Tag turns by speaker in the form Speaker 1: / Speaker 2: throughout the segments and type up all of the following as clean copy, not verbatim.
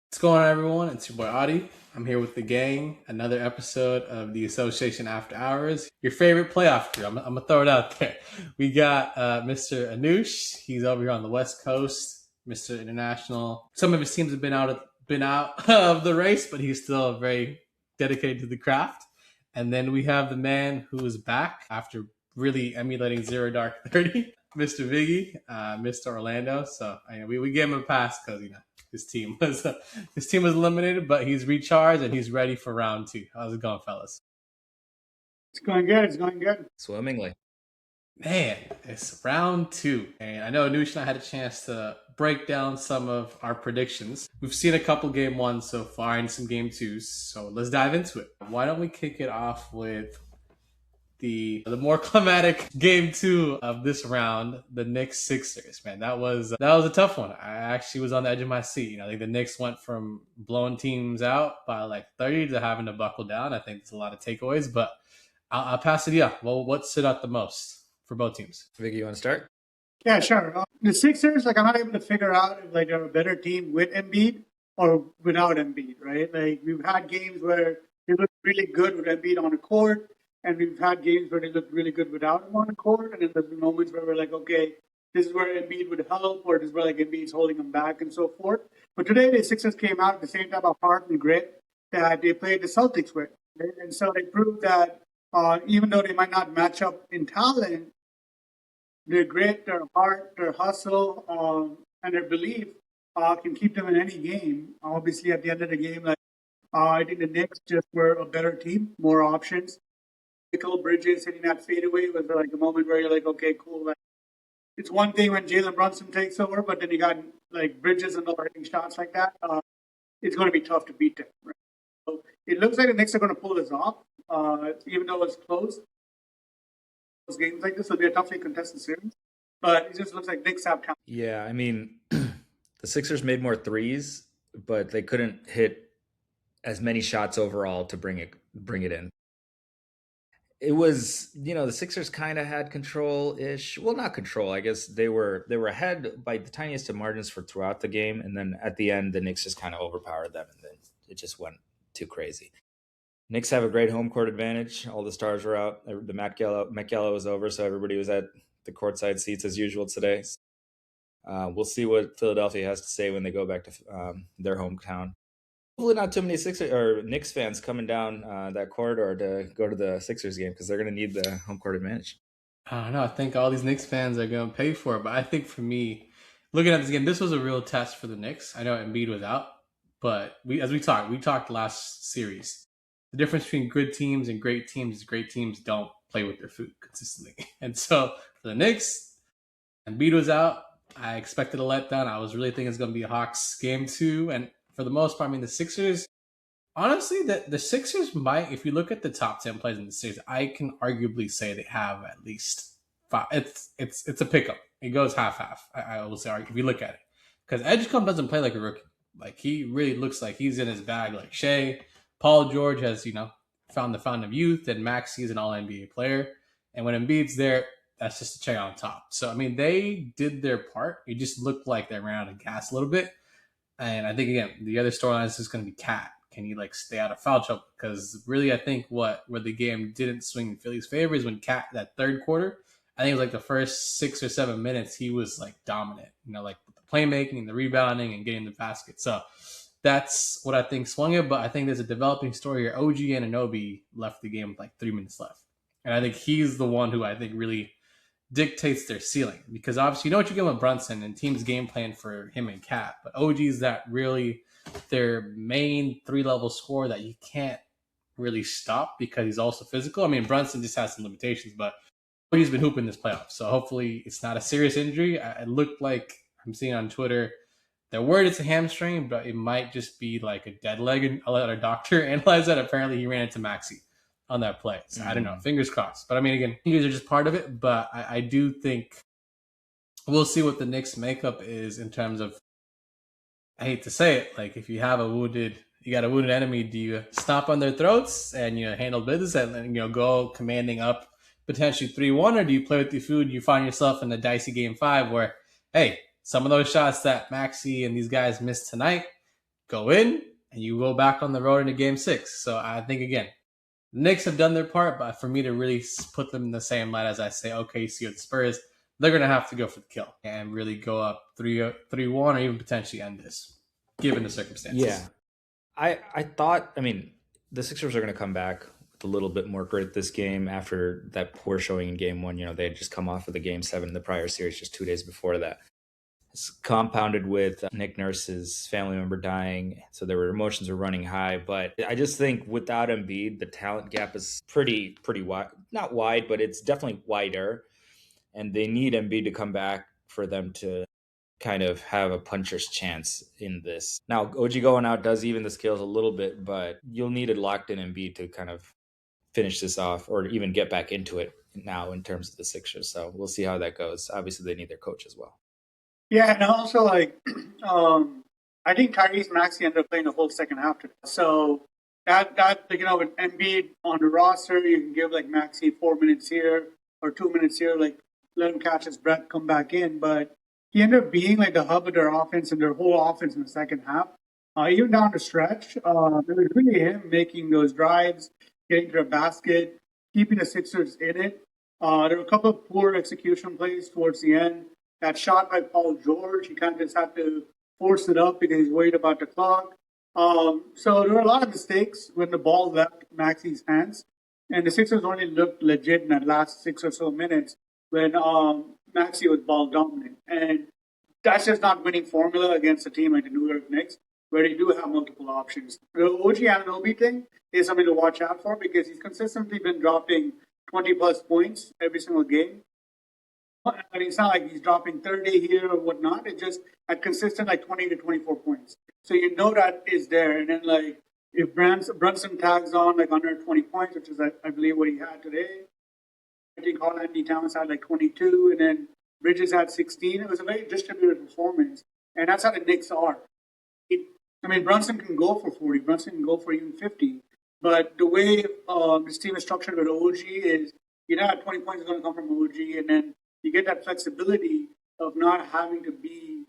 Speaker 1: What's going on, everyone? It's your boy Audie. I'm here with the gang. Another episode of the Association After Hours. Your favorite playoff crew. I'm gonna throw it out there. We got Mr. Anush. He's over here on the West Coast. Mr. International. Some of his teams have been out of the race, but he's still very dedicated to the craft. And then we have the man who is back after really emulating Zero Dark 30, Mr. Viggy, Mr. Orlando. So we gave him a pass because his team was eliminated, but he's recharged and he's ready for round two. How's it going, fellas?
Speaker 2: It's going good. It's going good.
Speaker 3: Swimmingly.
Speaker 1: Man, it's round two, and I know Anush and I had a chance to break down some of our predictions. We've seen a couple game ones so far and some game twos, so let's dive into it. Why don't we kick it off with the more climatic game two of this round, the Knicks Sixers. Man, that was a tough one. I actually was on the edge of my seat. I think the Knicks went from blowing teams out by like 30 to having to buckle down. I think there's a lot of takeaways, but I'll pass it. Yeah. Well, what stood out the most for both teams?
Speaker 3: Vicky, you want to start?
Speaker 2: Yeah, sure. The Sixers, I'm not able to figure out if they're a better team with Embiid or without Embiid, right? We've had games where they look really good with Embiid on the court, and we've had games where they look really good without him on the court, and then there's been moments where we're like, okay, this is where Embiid would help, or this is where Embiid's holding him back, and so forth. But today, the Sixers came out with the same type of heart and grit that they played the Celtics with, right? And so they proved that even though they might not match up in talent, their grit, their heart, their hustle, and their belief can keep them in any game. Obviously, at the end of the game, I think the Knicks just were a better team, more options. Michael Bridges hitting that fadeaway was like a moment where you're like, okay, cool. It's one thing when Jaylen Brunson takes over, but then you got Bridges and hitting shots like that. It's going to be tough to beat them. Right? So it looks like the Knicks are going to pull this off, even though it's close. Games like this will be a toughly contested series, but it just looks like Knicks have talent.
Speaker 3: Yeah, I mean, the Sixers made more threes, but they couldn't hit as many shots overall to bring it in. It was, the Sixers kind of had control-ish. Well, not control. I guess they were ahead by the tiniest of margins for throughout the game, and then at the end, the Knicks just kind of overpowered them, and then it just went too crazy. Knicks have a great home court advantage. All the stars were out. The Met Gala was over, so everybody was at the courtside seats as usual today. We'll see what Philadelphia has to say when they go back to their hometown. Hopefully not too many Sixers or Knicks fans coming down that corridor to go to the Sixers game because they're going to need the home court advantage.
Speaker 1: I don't know. I think all these Knicks fans are going to pay for it, but I think for me, looking at this game, this was a real test for the Knicks. I know Embiid was out, but we talked last series. The difference between good teams and great teams is great teams don't play with their food consistently. And so for the Knicks, Embiid was out. I expected a letdown. I was really thinking it's going to be a Hawks game two. And for the most part, the Sixers, honestly, the Sixers might, if you look at the top 10 players in the series, I can arguably say they have at least five. It's a pickup. It goes half-half, I will say, if you look at it. Because Edgecombe doesn't play like a rookie. He really looks like he's in his bag like Shea. Paul George has, found the fountain of youth, and Maxey is an all-NBA player. And when Embiid's there, that's just a cherry on top. So, they did their part. It just looked like they ran out of gas a little bit. And I think, again, the other storyline is just going to be Cat. Can he, stay out of foul trouble? Because really, I think where the game didn't swing in Philly's favor is when Cat, that third quarter, I think it was the first 6 or 7 minutes, he was, dominant. The playmaking and the rebounding and getting the basket. So, that's what I think swung it, but I think there's a developing story here. OG Anunoby left the game with 3 minutes left. And I think he's the one who I think really dictates their ceiling. Because obviously, what you get with Brunson and teams game plan for him and Cat. But OG is that really their main 3-level scorer that you can't really stop because he's also physical. Brunson just has some limitations, but OG's been hooping this playoff. So hopefully it's not a serious injury. It looked like, I'm seeing on Twitter, they're worried it's a hamstring, but it might just be a dead leg. And I'll let our doctor analyze that. Apparently, he ran into Maxey on that play. So I don't know. Fingers crossed. But again, injuries are just part of it. But I do think we'll see what the Knicks makeup is in terms of, I hate to say it, if you got a wounded enemy, do you stomp on their throats and handle business and go commanding up potentially 3-1, or do you play with your food and you find yourself in a dicey game 5 where, hey, some of those shots that Maxey and these guys missed tonight, go in and you go back on the road into game 6. So I think, again, the Knicks have done their part, but for me to really put them in the same light as I say OKC or the Spurs, they're going to have to go for the kill and really go up 3-1 or even potentially end this, given the circumstances.
Speaker 3: Yeah. I thought, the Sixers are going to come back with a little bit more grit this game after that poor showing in game 1. They had just come off of the game 7 in the prior series just 2 days before that. It's compounded with Nick Nurse's family member dying, so their emotions are running high. But I just think without Embiid, the talent gap is pretty wide. Not wide, but it's definitely wider. And they need Embiid to come back for them to kind of have a puncher's chance in this. Now, OG going out does even the scales a little bit, but you'll need a locked-in Embiid to kind of finish this off or even get back into it now in terms of the Sixers. So we'll see how that goes. Obviously, they need their coach as well.
Speaker 2: Yeah, and also I think Tyrese Maxey ended up playing the whole second half today. So that with Embiid on the roster, you can give Maxey 4 minutes here or 2 minutes here, let him catch his breath, come back in. But he ended up being the hub of their offense and their whole offense in the second half. Even down the stretch, it was really him making those drives, getting to the basket, keeping the Sixers in it. There were a couple of poor execution plays towards the end. That shot by Paul George, he kind of just had to force it up because he's worried about the clock. So there were a lot of mistakes when the ball left Maxey's hands. And the Sixers only looked legit in that last 6 or so minutes when Maxey was ball dominant. And that's just not winning formula against a team like the New York Knicks, where they do have multiple options. The OG Anunoby thing is something to watch out for because he's consistently been dropping 20-plus points every single game. But it's not like he's dropping 30 here or whatnot. It's just a consistent 20 to 24 points. So you know that is there. And then if Brunson tags on under 20 points, which is I believe what he had today. I think Anthony Towns had 22, and then Bridges had 16. It was a very distributed performance, and that's how the Knicks are. Brunson can go for 40. Brunson can go for even 50. But the way this team is structured with OG is, 20 points is going to come from OG, and then you get that flexibility of not having to be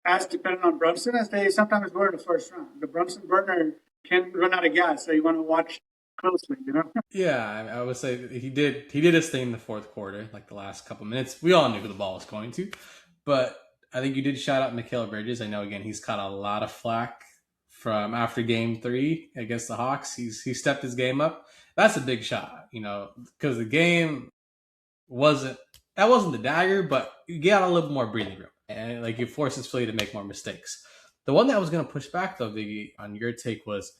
Speaker 2: as dependent on Brunson as they sometimes were in the first round. The Brunson burner can run out of gas, so you want to watch closely,
Speaker 1: Yeah, I would say he did his thing in the fourth quarter, the last couple minutes. We all knew who the ball was going to, but I think you did shout out Mikal Bridges. I know, again, he's caught a lot of flack from after game 3 against the Hawks. He stepped his game up. That's a big shot, because the game wasn't the dagger, but you got a little more breathing room, and it forces Philly to make more mistakes. The one that I was going to push back though, on your take, was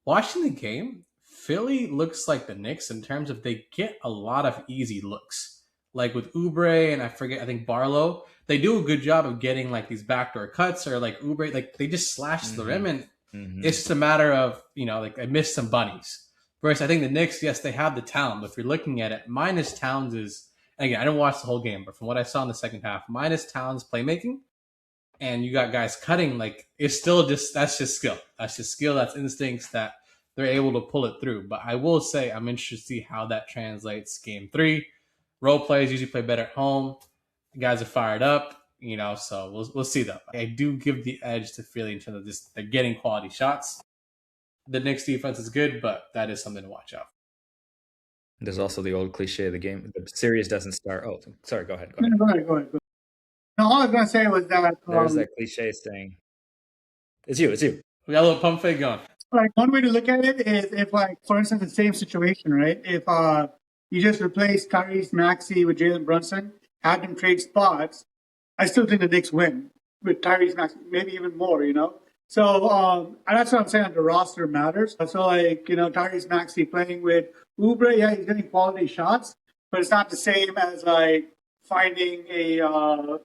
Speaker 1: watching the game. Philly looks like the Knicks in terms of they get a lot of easy looks, with Oubre and I think Barlow. They do a good job of getting these backdoor cuts, or Oubre, they just slash the rim, and it's just a matter of I missed some bunnies. Whereas I think the Knicks, yes, they have the talent, but if you're looking at it, minus Towns is. And again, I didn't watch the whole game, but from what I saw in the second half, minus Towns' playmaking, and you got guys cutting, it's still that's just skill. That's just skill. That's instincts that they're able to pull it through. But I will say I'm interested to see how that translates game 3. Role players usually play better at home. The guys are fired up, so we'll see though. I do give the edge to Philly in terms of just they're getting quality shots. The Knicks defense is good, but that is something to watch out for.
Speaker 3: There's also the old cliche of the game. The series doesn't start. Oh, sorry. Go ahead.
Speaker 2: Go ahead. No, all I was going to say was that...
Speaker 3: There's that cliche saying. It's you.
Speaker 1: We got a little pump fake going.
Speaker 2: One way to look at it is if, for instance, the same situation, right? If you just replace Tyrese Maxey with Jaylen Brunson, had them trade spots, I still think the Knicks win with Tyrese Maxey, maybe even more, So that's what I'm saying. The roster matters. So Tyrese Maxey playing with Oubre, yeah, he's getting quality shots, but it's not the same as finding a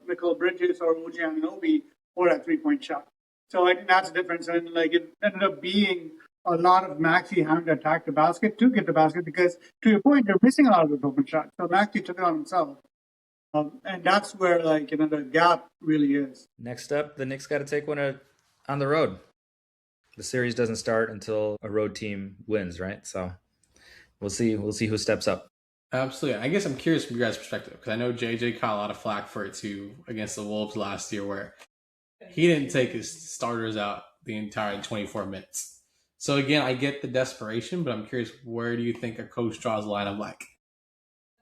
Speaker 2: Mikal Bridges or OG Anunoby for that 3-point shot. So I think that's the difference. And it ended up being a lot of Maxey having to attack the basket to get the basket because, to your point, they're missing a lot of those open shots. So Maxey took it on himself. And that's where the gap really is.
Speaker 3: Next up, the Knicks got to take one on the road. The series doesn't start until a road team wins, right? So we'll see who steps up.
Speaker 1: Absolutely. I guess I'm curious from your guys' perspective, because I know JJ caught a lot of flack for it too against the Wolves last year, where he didn't take his starters out the entire 24 minutes. So again, I get the desperation, but I'm curious, where do you think a coach draws the line of like,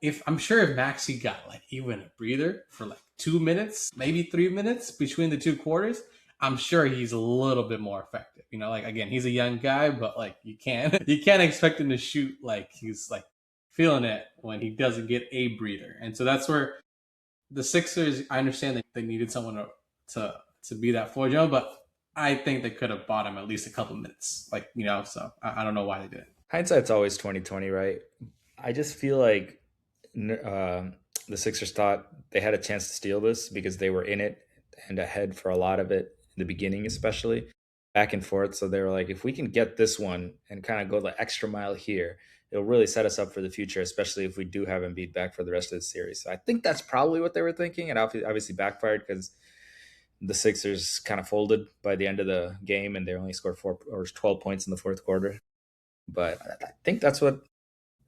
Speaker 1: if I'm sure if Maxey got like even a breather for like 2 minutes, maybe 3 minutes between the two quarters, I'm sure he's a little bit more effective. Like again, he's a young guy, but like you can't you can't expect him to shoot like he's like feeling it when he doesn't get a breather. And so that's where the Sixers, I understand that they needed someone to be that floor general, but I think they could have bought him at least a couple minutes. So I don't know why they did it.
Speaker 3: Hindsight's always 2020, right? I just feel like the Sixers thought they had a chance to steal this because they were in it and ahead for a lot of it in the beginning, especially back and forth. So they were like, if we can get this one and kind of go the extra mile here, it'll really set us up for the future, especially if we do have Embiid back for the rest of the series. So I think that's probably what they were thinking, and obviously backfired because the Sixers kind of folded by the end of the game, and they only scored 12 points in the fourth quarter. But I think that's what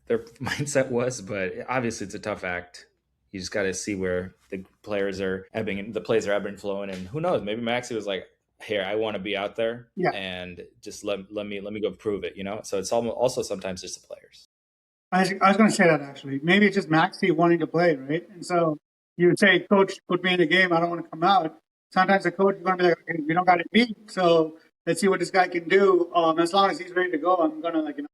Speaker 3: their mindset was. But obviously, it's a tough act. You just got to see where the players are ebbing and the plays are ebbing and flowing. And who knows? Maybe Maxey was like, "Here, I want to be out there, and just let me go prove it." So it's also sometimes just the players.
Speaker 2: I was going to say that actually. Maybe it's just Maxey wanting to play, right? And so you would say, "Coach, put me in the game. I don't want to come out." Sometimes the coach is going to be like, "Okay, we don't got to beat, so let's see what this guy can do. As long as he's ready to go, I'm going to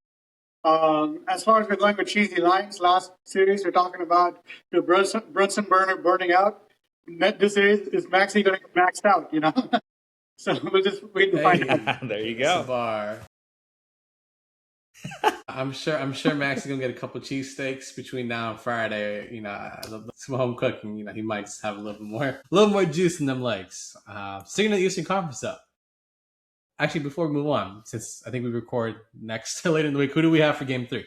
Speaker 2: as far as we're going with cheesy lines, last series we're talking about the Brunson burner burning out. This series is Maxey going to get maxed out, So we'll just wait and find out.
Speaker 3: There you go.
Speaker 1: Bar. I'm sure Max is gonna get a couple cheesesteaks between now and Friday. Some home cooking. He might just have a little more juice in them legs. Sticking to the Eastern Conference up. Actually, before we move on, since I think we record next later in the week, who do we have for Game 3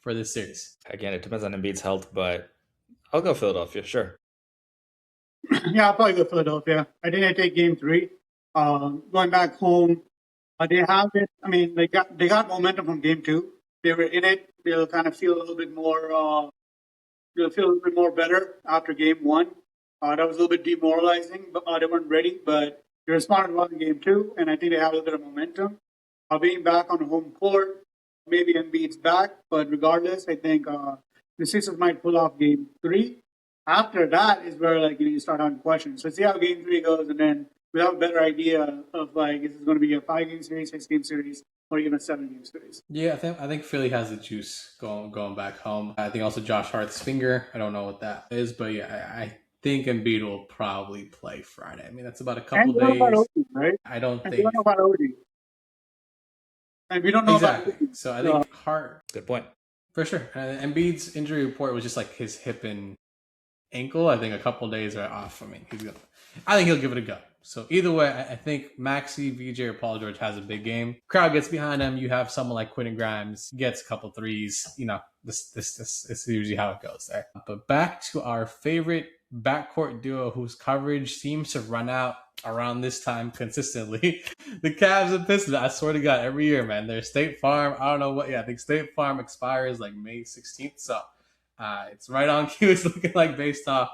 Speaker 1: for this series?
Speaker 3: Again, it depends on Embiid's health, but I'll go Philadelphia. Sure.
Speaker 2: Yeah, I'll probably go Philadelphia. I think I take Game 3. Going back home, they have it. I mean, they got momentum from Game 2. They were in it. They'll kind of feel a little bit more. They'll feel a little bit more better after Game 1. That was a little bit demoralizing, but they weren't ready. But they responded well in Game 2, and I think they have a little bit of momentum. Being back on the home court, maybe Embiid's back, but regardless, I think the Sixers might pull off Game 3. After that is where you start having questions. So see how Game 3 goes, and then we have a better idea of is this going to be a 5-game series, 6-game series, or even a 7-game series.
Speaker 1: Yeah, I think Philly has the juice going back home. I think also Josh Hart's finger. I don't know what that is, but yeah, I think Embiid will probably play Friday. I mean, that's about a couple days.
Speaker 2: About OG, right?
Speaker 1: I don't think.
Speaker 2: We don't know about OG. And we don't know
Speaker 1: exactly.
Speaker 2: about OG.
Speaker 1: So I think Hart.
Speaker 3: Good point.
Speaker 1: For sure. Embiid's injury report was just like his hip and ankle. I think a couple days are off. I think he'll give it a go. So either way, I think Maxey, VJ, or Paul George has a big game. Crowd gets behind him. You have someone like Quentin Grimes gets a couple threes. This is usually how it goes there. But back to our favorite backcourt duo whose coverage seems to run out around this time consistently. The Cavs and Pistons. I swear to God, every year, man. Their State Farm. I don't know what. Yeah, I think State Farm expires like May 16th. So it's right on cue. It's looking like based off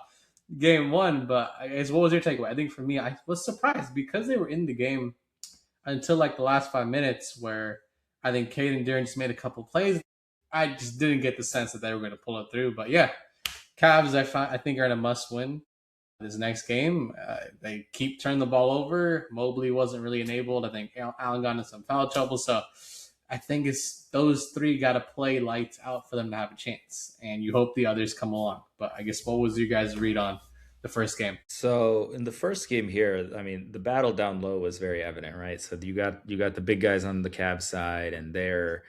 Speaker 1: Game 1, but I guess what was your takeaway? I think for me, I was surprised because they were in the game until like the last 5 minutes where I think Caden Durant just made a couple plays. I just didn't get the sense that they were going to pull it through. But yeah, Cavs, I think are in a must-win this next game. They keep turning the ball over. Mobley wasn't really enabled. I think Allen got into some foul trouble. So I think it's those three got to play lights out for them to have a chance. And you hope the others come along. But I guess what was your guys' read on the first game?
Speaker 3: So in the first game here, I mean, the battle down low was very evident, right? So you got the big guys on the Cavs side, and they're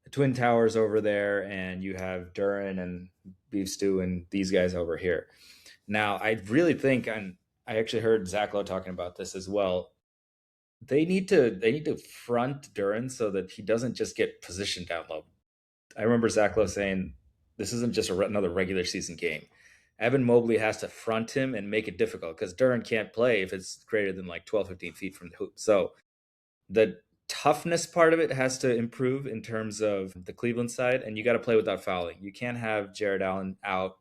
Speaker 3: the Twin Towers over there, and you have Duran and Beef Stew and these guys over here. Now, I really think, and I actually heard Zach Lowe talking about this as well, they need to front Duran so that he doesn't just get positioned down low. I remember Zach Lowe saying, this isn't just another regular season game. Evan Mobley has to front him and make it difficult because Duran can't play if it's greater than like 12, 15 feet from the hoop. So the toughness part of it has to improve in terms of the Cleveland side, and you got to play without fouling. You can't have Jared Allen out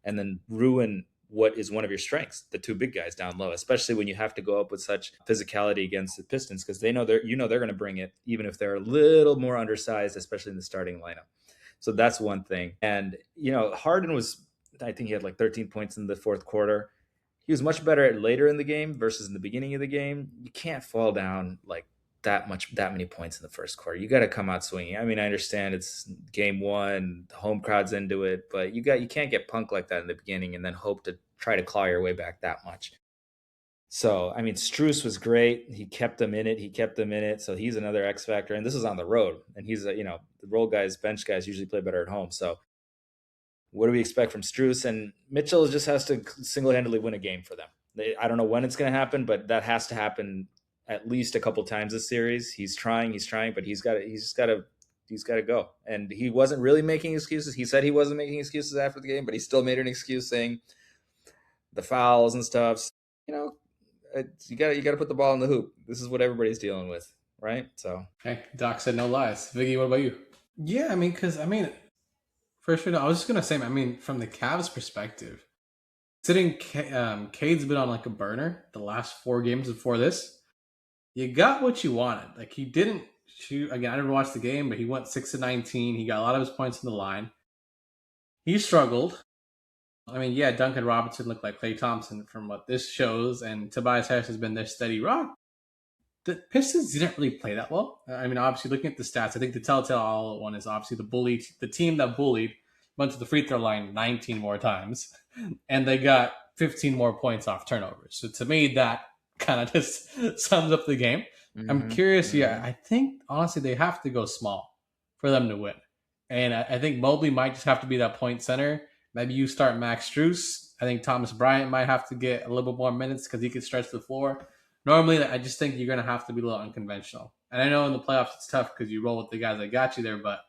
Speaker 3: and then ruin what is one of your strengths, the two big guys down low, especially when you have to go up with such physicality against the Pistons, because they know they're going to bring it, even if they're a little more undersized, especially in the starting lineup. So that's one thing. And Harden was, I think he had like 13 points in the fourth quarter. He was much better later in the game versus in the beginning of the game. You can't fall down like that many points in the first quarter. You got to come out swinging. I mean, I understand it's game one, the home crowd's into it, but you can't get punked like that in the beginning and then hope to try to claw your way back that much. So, I mean, Strus was great. He kept them in it. So he's another X factor. And this is on the road. And he's the role guys, bench guys usually play better at home. So what do we expect from Strus? And Mitchell just has to single-handedly win a game for them. I don't know when it's going to happen, but that has to happen at least a couple times this series. He's trying, but he's got to go. And he wasn't really making excuses. He said he wasn't making excuses after the game, but he still made an excuse saying the fouls and stuff. You got to put the ball in the hoop. This is what everybody's dealing with, right? So
Speaker 1: hey, Doc said no lies. Viggy, what about you? Yeah, I mean, for sure. I was just gonna say, I mean, from the Cavs' perspective, Cade's been on like a burner the last 4 games before this. You got what you wanted. Like, he didn't shoot. Again, I didn't watch the game, but he went 6 of 19. He got a lot of his points in the line. He struggled. I mean, yeah, Duncan Robinson looked like Klay Thompson from what this shows, and Tobias Harris has been their steady rock. The Pistons didn't really play that well. I mean, obviously, looking at the stats, I think the telltale one is obviously the team that bullied went to the free throw line 19 more times, and they got 15 more points off turnovers. So to me, that kind of just sums up the game. Mm-hmm. I'm curious. Yeah, I think, honestly, they have to go small for them to win. And I think Mobley might just have to be that point center. Maybe you start Max Strus. I think Thomas Bryant might have to get a little bit more minutes because he could stretch the floor. Normally, I just think you're going to have to be a little unconventional. And I know in the playoffs it's tough because you roll with the guys that got you there, but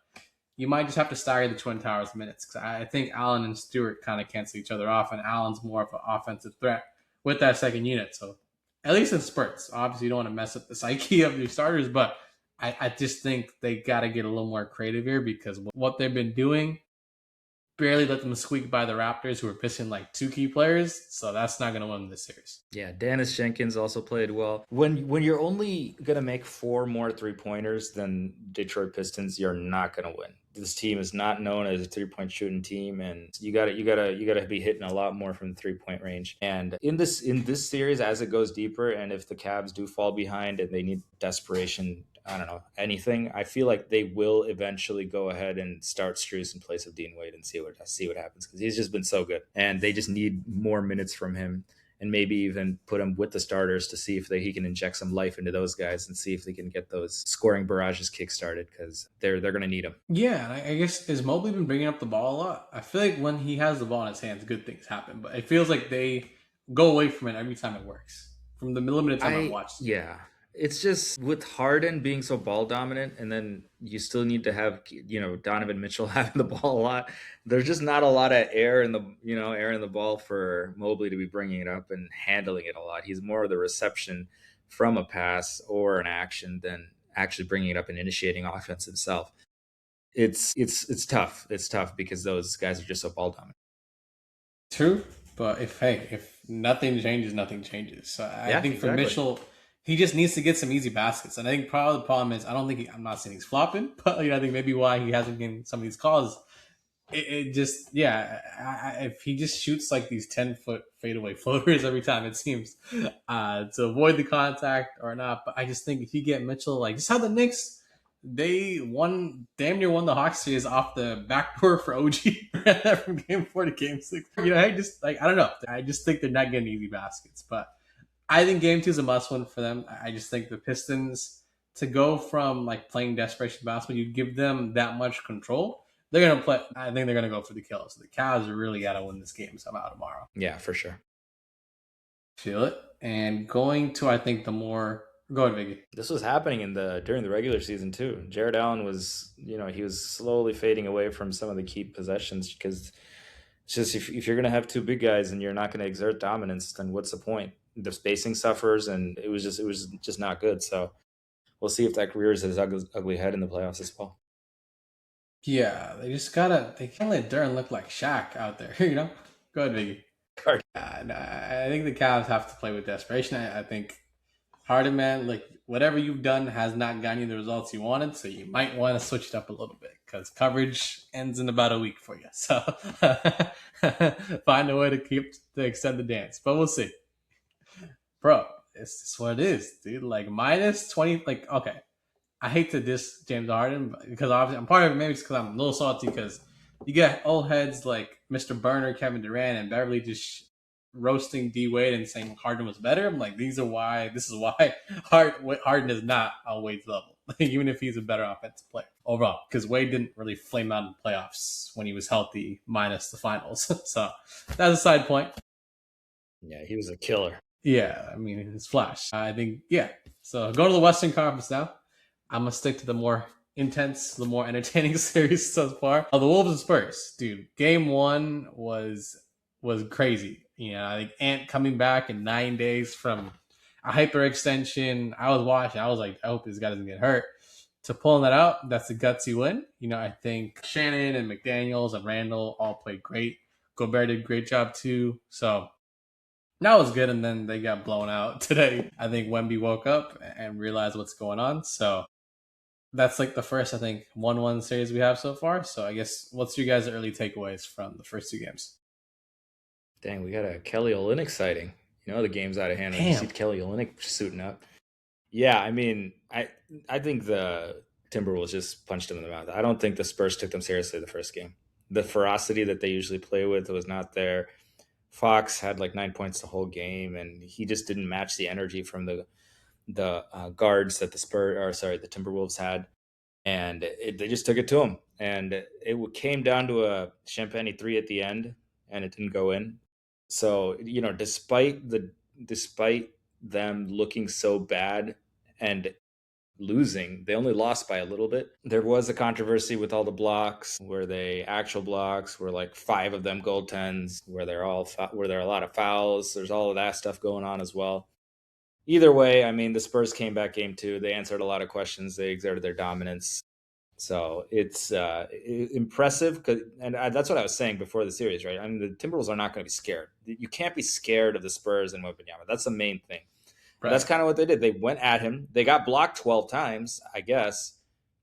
Speaker 1: you might just have to stagger the Twin Towers minutes. Because I think Allen and Stewart kind of cancel each other off, and Allen's more of an offensive threat with that second unit. So at least in spurts. Obviously, you don't want to mess up the psyche of your starters, but I just think they got to get a little more creative here because what they've been doing barely let them squeak by the Raptors, who were missing like 2 key players. So that's not going to win this series.
Speaker 3: Yeah, Dennis Jenkins also played well. When you're only going to make 4 more 3-pointers than Detroit Pistons, you're not going to win. This team is not known as a 3-point shooting team, and you got to be hitting a lot more from the 3-point range. And in this series, as it goes deeper, and if the Cavs do fall behind and they need desperation, I don't know, anything, I feel like they will eventually go ahead and start Strus in place of Dean Wade and see what happens, because he's just been so good, and they just need more minutes from him. And maybe even put him with the starters to see if he can inject some life into those guys and see if they can get those scoring barrages kickstarted, because they're going to need them.
Speaker 1: Yeah, I guess, has Mobley been bringing up the ball a lot? I feel like when he has the ball in his hands, good things happen. But it feels like they go away from it every time it works. From the limited time I've watched.
Speaker 3: Yeah. It's just with Harden being so ball dominant, and then you still need to have, Donovan Mitchell having the ball a lot. There's just not a lot of air in the ball for Mobley to be bringing it up and handling it a lot. He's more of the reception from a pass or an action than actually bringing it up and initiating offense himself. It's tough. It's tough because those guys are just so ball dominant.
Speaker 1: True, but if nothing changes, nothing changes. So I think for Mitchell, he just needs to get some easy baskets. And I think probably the problem is, I'm not saying he's flopping, but I think maybe why he hasn't getting some of these calls, if he just shoots like these 10-foot fadeaway floaters every time, it seems, to avoid the contact or not. But I just think if you get Mitchell, like just how the Knicks, they damn near won the Hawks series off the backdoor for OG from game 4 to game 6. I don't know. I just think they're not getting easy baskets, but I think game 2 is a must win for them. I just think the Pistons, to go from like playing desperation basketball, you give them that much control, they're going to play. I think they're going to go for the kill. So the Cavs are really got to win this game somehow tomorrow.
Speaker 3: Yeah, for sure.
Speaker 1: Feel it. And going to, I think, the more... Go ahead, Viggy.
Speaker 3: This was happening during the regular season too. Jared Allen was, he was slowly fading away from some of the key possessions, because it's just if you're going to have 2 big guys and you're not going to exert dominance, then what's the point? The spacing suffers, and it was just not good. So we'll see if that rears its ugly head in the playoffs as well.
Speaker 1: Yeah, they can't let Duren look like Shaq out there, Go ahead, Viggy.
Speaker 3: card.
Speaker 1: I think the Cavs have to play with desperation. I think Harden, man, like whatever you've done has not gotten you the results you wanted, so you might want to switch it up a little bit because coverage ends in about a week for you. So find a way to extend the dance, but we'll see, bro. It's just what it is, dude. Like minus 20, like okay. I hate to diss James Harden because obviously I'm part of it. Maybe it's because I'm a little salty because you get old heads like Mr. Burner, Kevin Durant, and Beverly just roasting D Wade and saying Harden was better. I'm like, this is why Harden is not on Wade's level, even if he's a better offensive player overall. Because Wade didn't really flame out in the playoffs when he was healthy, minus the finals. So that's a side point.
Speaker 3: Yeah, he was a killer.
Speaker 1: Yeah, I mean, it's flash. I think, yeah. So go to the Western Conference now. I'm going to stick to the more intense, the more entertaining series so far. The Wolves and Spurs. Dude, game one was crazy. You know, I think Ant coming back in 9 days from a hyperextension. I was watching. I was like, I hope this guy doesn't get hurt. To pulling that out, that's a gutsy win. You know, I think Shannon and McDaniels and Randall all played great. Gobert did a great job too. So that was good. And then they got blown out today. I think Wemby woke up and realized what's going on. So that's like the first, I think, 1-1 series we have so far. So I guess what's your guys' early takeaways from the first two games?
Speaker 3: Dang, we got a Kelly Olynyk sighting. You know the game's out of hand when you see Kelly Olynyk suiting up. Yeah, I mean, I think the Timberwolves just punched him in the mouth. I don't think the Spurs took them seriously the first game. The ferocity that they usually play with was not there. Fox had like 9 points the whole game, and he just didn't match the energy from the guards that the Timberwolves had, and they just took it to him. And it came down to a Champagne 3 at the end, and it didn't go in. So you know, despite them looking so bad and losing, they only lost by a little bit. There was a controversy with all the blocks. Were they actual blocks? Were like 5 of them goaltends? Were there a lot of fouls? There's all of that stuff going on as well. Either way, I mean, the Spurs came back game 2. They answered a lot of questions. They exerted their dominance. So it's impressive. And that's what I was saying before the series, right? I mean, the Timberwolves are not going to be scared. You can't be scared of the Spurs and Wembanyama. That's the main thing. Right. That's kind of what they did. They went at him. They got blocked 12 times, I guess,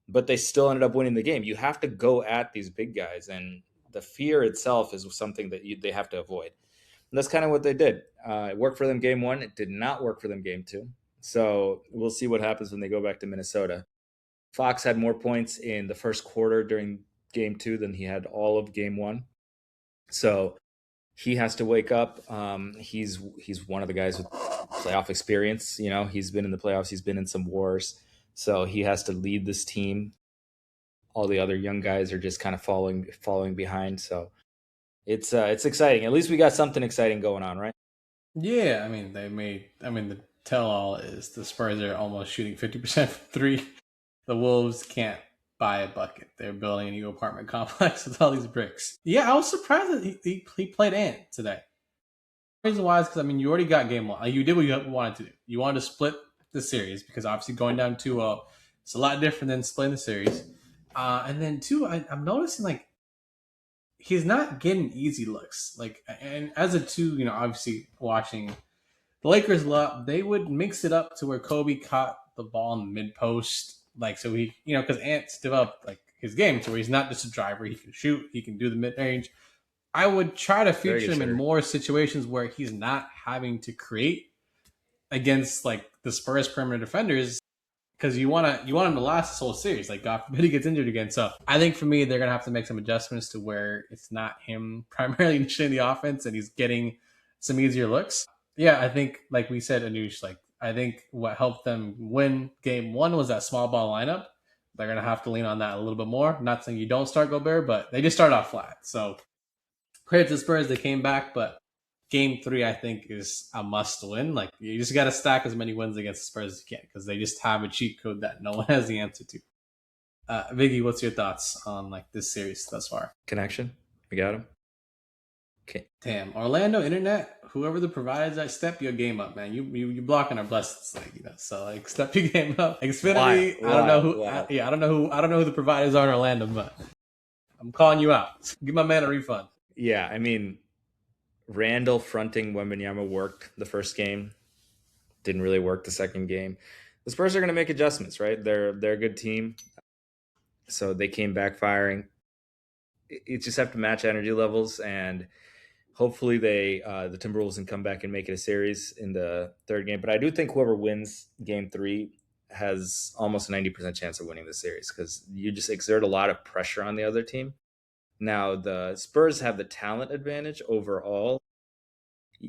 Speaker 3: but they still ended up winning the game. You have to go at these big guys, and the fear itself is something that they have to avoid. And that's kind of what they did. It worked for them game 1. It did not work for them game 2. So we'll see what happens when they go back to Minnesota. Fox had more points in the first quarter during game 2 than he had all of game 1. So he has to wake up. He's one of the guys with playoff experience. You know, he's been in the playoffs. He's been in some wars. So he has to lead this team. All the other young guys are just kind of following behind. So it's exciting. At least we got something exciting going on, right?
Speaker 1: Yeah, I mean, the tell-all is the Spurs are almost shooting 50% from 3. The Wolves can't buy a bucket. They're building a new apartment complex with all these bricks. Yeah, I was surprised that he played Ant today. The reason why is because, I mean, you already got game 1. Like, you did what you wanted to do. You wanted to split the series because obviously going down 2-0, it's a lot different than splitting the series. And then 2, I'm noticing, like, he's not getting easy looks. Like, and as a 2, you know, obviously watching the Lakers a lot, they would mix it up to where Kobe caught the ball in the mid post. Like, so he, you know, because Ant's developed like his game to where he's not just a driver. He can shoot, he can do the mid range. I would try to feature him in more situations where he's not having to create against like the Spurs perimeter defenders, because you want him to last this whole series. Like, God forbid he gets injured again. So I think for me, they're gonna have to make some adjustments to where it's not him primarily initiating the offense and he's getting some easier looks. Yeah, I think like we said, Anush, like I think what helped them win game 1 was that small ball lineup. They're gonna have to lean on that a little bit more. Not saying you don't start Gobert, but they just started off flat. So credit to the Spurs, they came back, but game 3, I think, is a must win. Like, you just got to stack as many wins against the Spurs as you can because they just have a cheat code that no one has the answer to. Viggy, what's your thoughts on like this series thus far?
Speaker 3: Connection, we got him.
Speaker 1: Okay. Damn, Orlando internet. Whoever the providers, that step your game up, man. You blocking our blessings, like, you know. So like, step your game up. Xfinity. I don't know who. I don't know who the providers are in Orlando, but I'm calling you out. Give my man a refund.
Speaker 3: Yeah, I mean, Randall fronting Wembanyama worked the first game. Didn't really work the second game. The Spurs are going to make adjustments, right? They're a good team, so they came backfiring. You just have to match energy levels, and hopefully the Timberwolves can come back and make it a series in the third game. But I do think whoever wins game 3 has almost a 90% chance of winning the series, because you just exert a lot of pressure on the other team. Now, the Spurs have the talent advantage overall,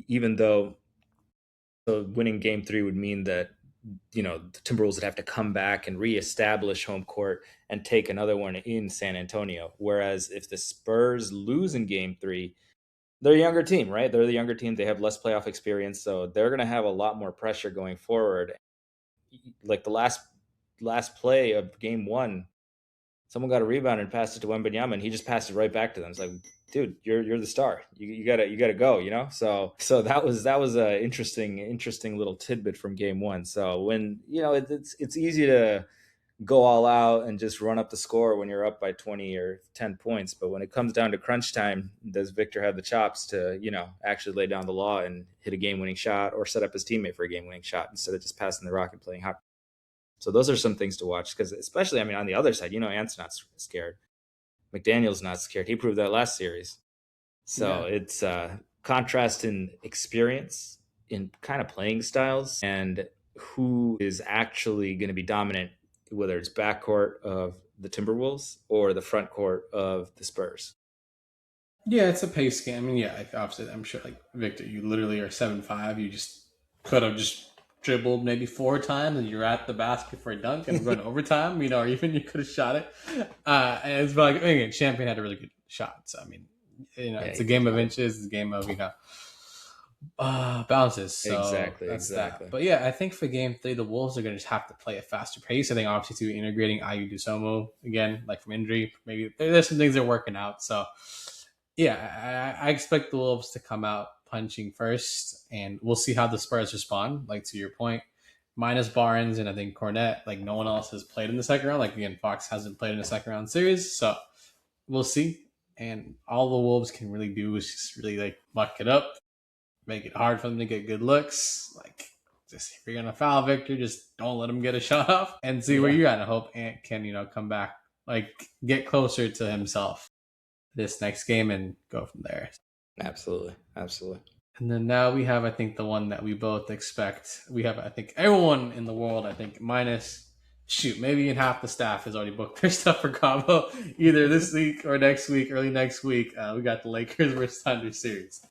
Speaker 3: even though winning game 3 would mean that, the Timberwolves would have to come back and reestablish home court and take another one in San Antonio. Whereas if the Spurs lose in game 3, they're a younger team, right? They're the younger team. They have less playoff experience, so they're going to have a lot more pressure going forward. Like the last play of game 1, someone got a rebound and passed it to Wembanyama, and he just passed it right back to them. It's like, dude, you're the star. You gotta go. So that was a interesting little tidbit from game 1. So when it's easy to go all out and just run up the score when you're up by 20 or 10 points, but when it comes down to crunch time, does Victor have the chops to actually lay down the law and hit a game-winning shot, or set up his teammate for a game-winning shot instead of just passing the rock and playing hot? So those are some things to watch, because especially, on the other side, Ant's not scared. McDaniel's not scared. He proved that last series. So It's contrast in experience, in kind of playing styles, and who is actually going to be dominant, whether it's backcourt of the Timberwolves or the front court of the Spurs.
Speaker 1: Yeah, it's a pace game. Obviously, I'm sure, like, Victor, you literally are 7'5". You just could have just dribbled maybe 4 times and you're at the basket for a dunk and run overtime, or even you could have shot it. And it's like, again, Champion had a really good shot. So, it's a game of inches, it's a game of, bounces. So
Speaker 3: exactly.
Speaker 1: That. But yeah, I think for game 3, the Wolves are going to just have to play a faster pace. I think obviously too, integrating Ayu Dosunmu again, like from injury, maybe there's some things they're working out. So yeah, I expect the Wolves to come out punching first, and we'll see how the Spurs respond. Like, to your point, minus Barnes and I think Cornette, like, no one else has played in the second round. Like, again, Fox hasn't played in a second round series, so we'll see. And all the Wolves can really do is just really, like, muck it up, make it hard for them to get good looks. Like, just, if you're gonna foul Victor, just don't let him get a shot off, and see where you're at. I hope Ant can come back, like, get closer to himself this next game and go from there.
Speaker 3: Absolutely.
Speaker 1: And then now we have, I think, the one that we both expect. We have, I think, everyone in the world, I think, minus, maybe in half the staff has already booked their stuff for Cabo, either this week or next week, early next week. We got the Lakers versus Thunder series.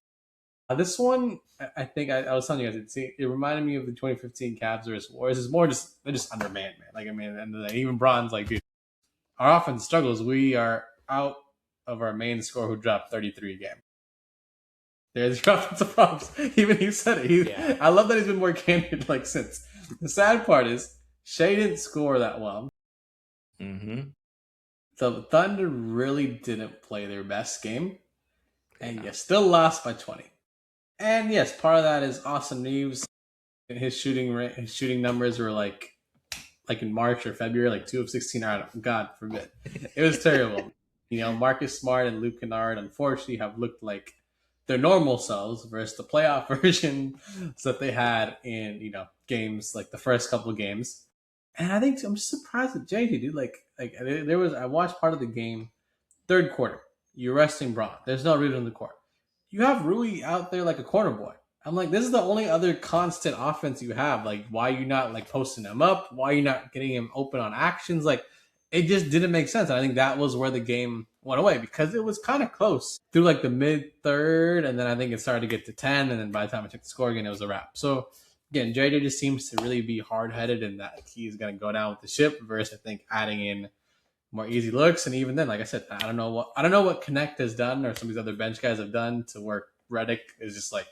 Speaker 1: This one, I think, I was telling you guys, it reminded me of the 2015 Cavs versus Warriors. It's more just, they're just undermanned, man. Like, at the end of the day, even Bron's like, dude, our offense struggles. We are out of our main scorer who dropped 33 a game. There's your offensive problems. Even he said it. I love that he's been more candid, like, since. The sad part is, Shea didn't score that well.
Speaker 3: Mm-hmm.
Speaker 1: The Thunder really didn't play their best game, and you still lost by 20. And yes, part of that is Austin Reaves. His shooting numbers were like in March or February, like 2 of 16. God forbid, it was terrible. Marcus Smart and Luke Kennard, unfortunately, have looked like their normal selves versus the playoff versions that they had in games, like the first couple of games. And I think I'm just surprised at JT, dude. Like I watched part of the game, third quarter. You're resting Braun. There's no Rui on the court. You have Rui out there like a corner boy. I'm like, this is the only other constant offense you have. Like, why are you not like posting him up? Why are you not getting him open on actions? Like, it just didn't make sense. And I think that was where the game went away, because it was kind of close through like the mid-third, and then I think it started to get to 10, and then by the time I checked the score again, it was a wrap. So again, JJ just seems to really be hard-headed, and that he's going to go down with the ship versus, I think, adding in more easy looks. And even then, like I said, I don't know what Connect has done or some of these other bench guys have done to where Redick is just like,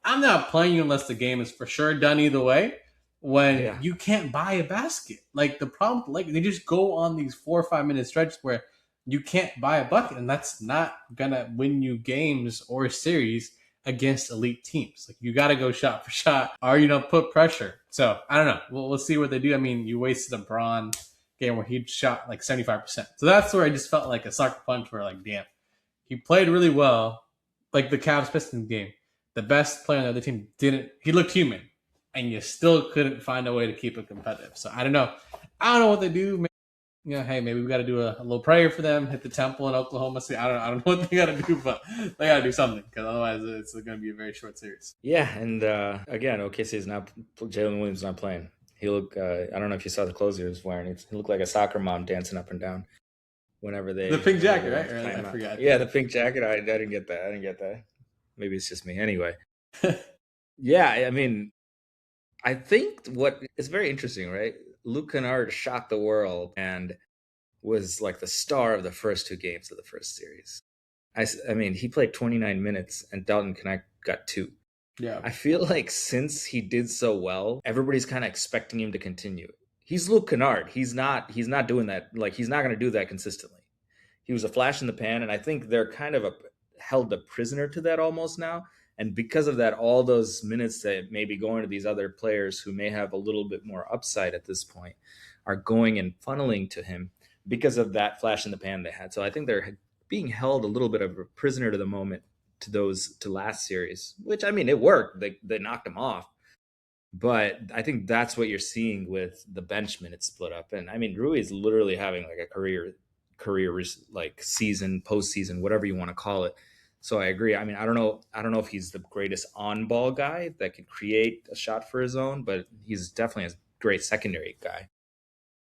Speaker 1: I'm not playing you unless the game is for sure done either way. When you can't buy a basket. Like, the problem, like, they just go on these 4 or 5 minute stretches where you can't buy a bucket, and that's not gonna win you games or series against elite teams. Like, you got to go shot for shot, or put pressure. So I don't know. We'll see what they do. I mean, you wasted a Braun game where he shot like 75%. So that's where I just felt like a sucker punch. Where, like, damn, he played really well, like the Cavs Pistons game. the best player on the other team he looked human, and you still couldn't find a way to keep it competitive. So I don't know. I don't know what they do. Maybe, hey, maybe we got to do a little prayer for them, hit the temple in Oklahoma City. I don't know what they got to do, but they got to do something because otherwise it's going to be a very short series.
Speaker 3: Yeah, and again, OKC is not Jaylen Williams not playing. He looked. I don't know if you saw the clothes he was wearing. He looked like a soccer mom dancing up and down. Whenever
Speaker 1: the pink jacket, right? I forgot.
Speaker 3: Yeah, the pink jacket. I didn't get that. Maybe it's just me. Anyway, yeah. I mean, I think it's very interesting, right? Luke Kennard shocked the world and was like the star of the first 2 games of the first series. I mean, he played 29 minutes and Dalton Knecht got 2.
Speaker 1: Yeah.
Speaker 3: I feel like since he did so well, everybody's kind of expecting him to continue. He's Luke Kennard. He's not doing that. Like, he's not going to do that consistently. He was a flash in the pan, and I think they're kind of held a prisoner to that almost now. And because of that, all those minutes that may be going to these other players who may have a little bit more upside at this point are going and funneling to him because of that flash in the pan they had. So I think they're being held a little bit of a prisoner to the moment to last series, which, I mean, it worked. They knocked him off. But I think that's what you're seeing with the bench minutes split up. And I mean, Rui is literally having like a career like season, postseason, whatever you want to call it. So I agree. I mean, I don't know if he's the greatest on-ball guy that could create a shot for his own, but he's definitely a great secondary guy.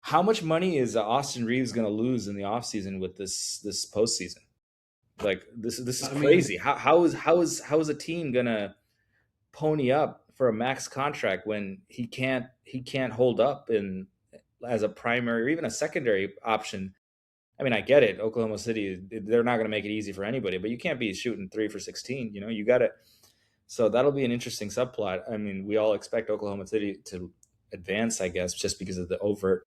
Speaker 3: How much money is Austin Reaves going to lose in the offseason with this postseason? Like, this is crazy. How is a team going to pony up for a max contract when he can't hold up as a primary or even a secondary option? I mean, I get it. Oklahoma City, they're not going to make it easy for anybody, but you can't be shooting 3 for 16. You got to. So that'll be an interesting subplot. I mean, we all expect Oklahoma City to advance, I guess, just because of the overt.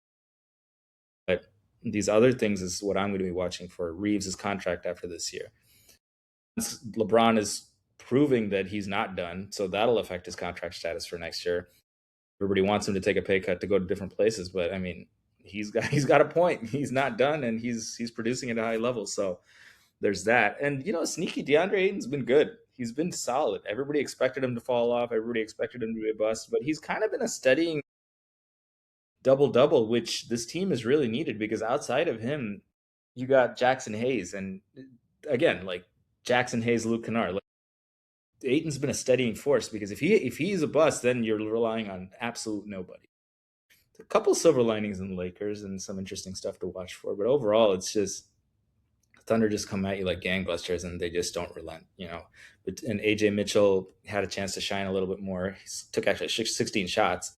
Speaker 3: But these other things is what I'm going to be watching for. Reeves' contract after this year. LeBron is proving that he's not done, so that'll affect his contract status for next year. Everybody wants him to take a pay cut to go to different places, but I mean, he's got a point. He's not done, and he's producing at a high level. So there's that. And sneaky DeAndre Ayton's been good. He's been solid. Everybody expected him to fall off. Everybody expected him to be a bust, but he's kind of been a steadying double-double, which this team has really needed because outside of him, you got Jackson Hayes, and again, like Jackson Hayes, Luke Kennard. Like, Ayton's been a steadying force because if he's a bust, then you're relying on absolute nobody. A couple silver linings in the Lakers and some interesting stuff to watch for, but overall, it's just Thunder just come at you like gangbusters and they just don't relent, And AJ Mitchell had a chance to shine a little bit more. He took actually 16 shots,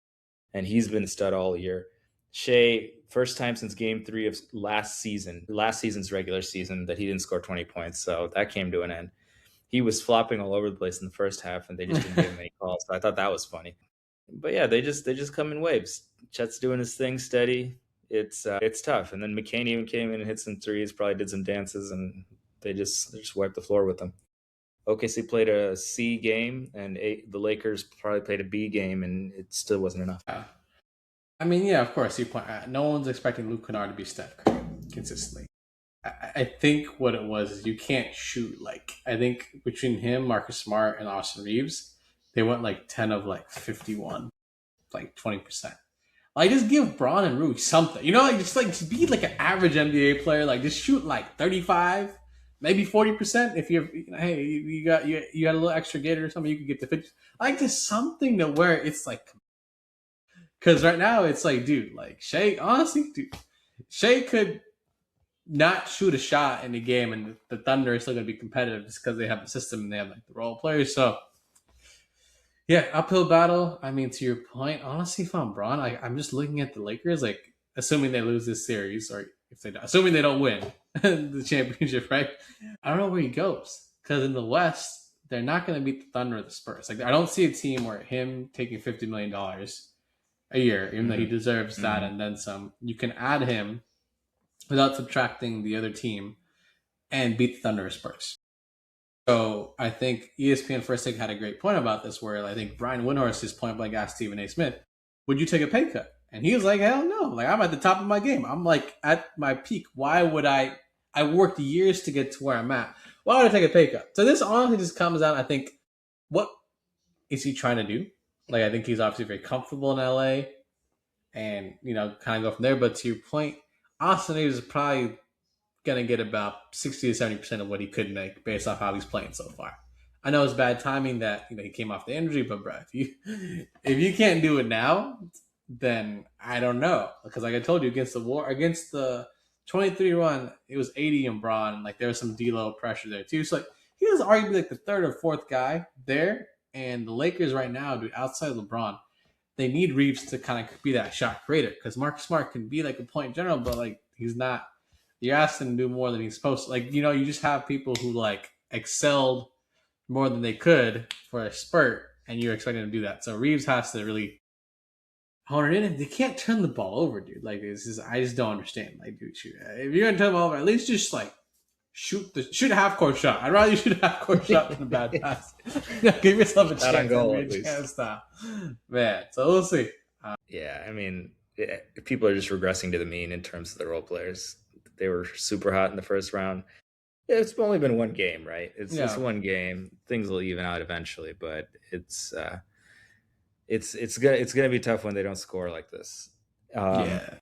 Speaker 3: and he's been a stud all year. Shea, first time since Game 3 of last season's regular season, that he didn't score 20 points, so that came to an end. He was flopping all over the place in the first half, and they just didn't give him any calls. So I thought that was funny. But yeah, they just come in waves. Chet's doing his thing steady. It's tough. And then McCain even came in and hit some threes, probably did some dances, and they just wiped the floor with them. OKC played a C game, and the Lakers probably played a B game, and it still wasn't enough.
Speaker 1: Yeah. I mean, yeah, of course. You point. No one's expecting Luke Kennard to be Steph Curry consistently. I think what it was is you can't shoot. Like, I think between him, Marcus Smart, and Austin Reaves, they went like 10 of like 51, like 20%. Like, just give Braun and Rui something. Just be like an average NBA player. Like, just shoot like 35, maybe 40%. If you got a little extra gator or something, you could get to 50. Like, just something to where it's like, because right now it's like, dude, like Shea, honestly, dude, Shea could not shoot a shot in the game, and the Thunder is still going to be competitive just because they have the system and they have like the role players. So, yeah, uphill battle. I mean, to your point, honestly, if I'm Braun, I'm just looking at the Lakers, like, assuming they lose this series, or assuming they don't win the championship, right? I don't know where he goes, because in the West, they're not going to beat the Thunder or the Spurs. Like, I don't see a team where him taking $50 million a year, even though he deserves that and then some, you can add him without subtracting the other team and beat the Thunder or Spurs. So I think ESPN First Take had a great point about this, where I think Brian Windhorst just point blank asked Stephen A. Smith, would you take a pay cut? And he was like, hell no. Like, I'm at the top of my game. I'm like at my peak. Why would I worked years to get to where I'm at. Why would I take a pay cut? So this honestly just comes out, I think, what is he trying to do? Like, I think he's obviously very comfortable in LA, and kind of go from there. But to your point, Austin Reaves is probably gonna get about 60 to 70% of what he could make based off how he's playing so far. I know it's bad timing that he came off the injury, but bro, if you can't do it now, then I don't know. Because like I told you, against the 23 run, it was 80 and Braun. Like there was some D-low pressure there too. So like he was arguably like the third or fourth guy there. And the Lakers right now, dude, outside of LeBron, they need Reeves to kind of be that shot creator because Marcus Smart can be like a point general, but like he's not. You're asking him to do more than he's supposed to. Like you just have people who like excelled more than they could for a spurt, and you're expecting them to do that. So Reeves has to really hone it in. And they can't turn the ball over, dude. Like I just don't understand. Like, dude, shoot, if you're gonna turn the ball over, at least just like shoot a half court shot. I'd rather you shoot a half court shot than a bad pass. Give yourself a chance.
Speaker 3: Goal, at least.
Speaker 1: Man, so we'll see.
Speaker 3: Yeah, I mean, people are just regressing to the mean in terms of the role players. They were super hot in the first round. It's only been one game, right? It's just one game. Things will even out eventually, but it's gonna be tough when they don't score like this.
Speaker 1: Yeah.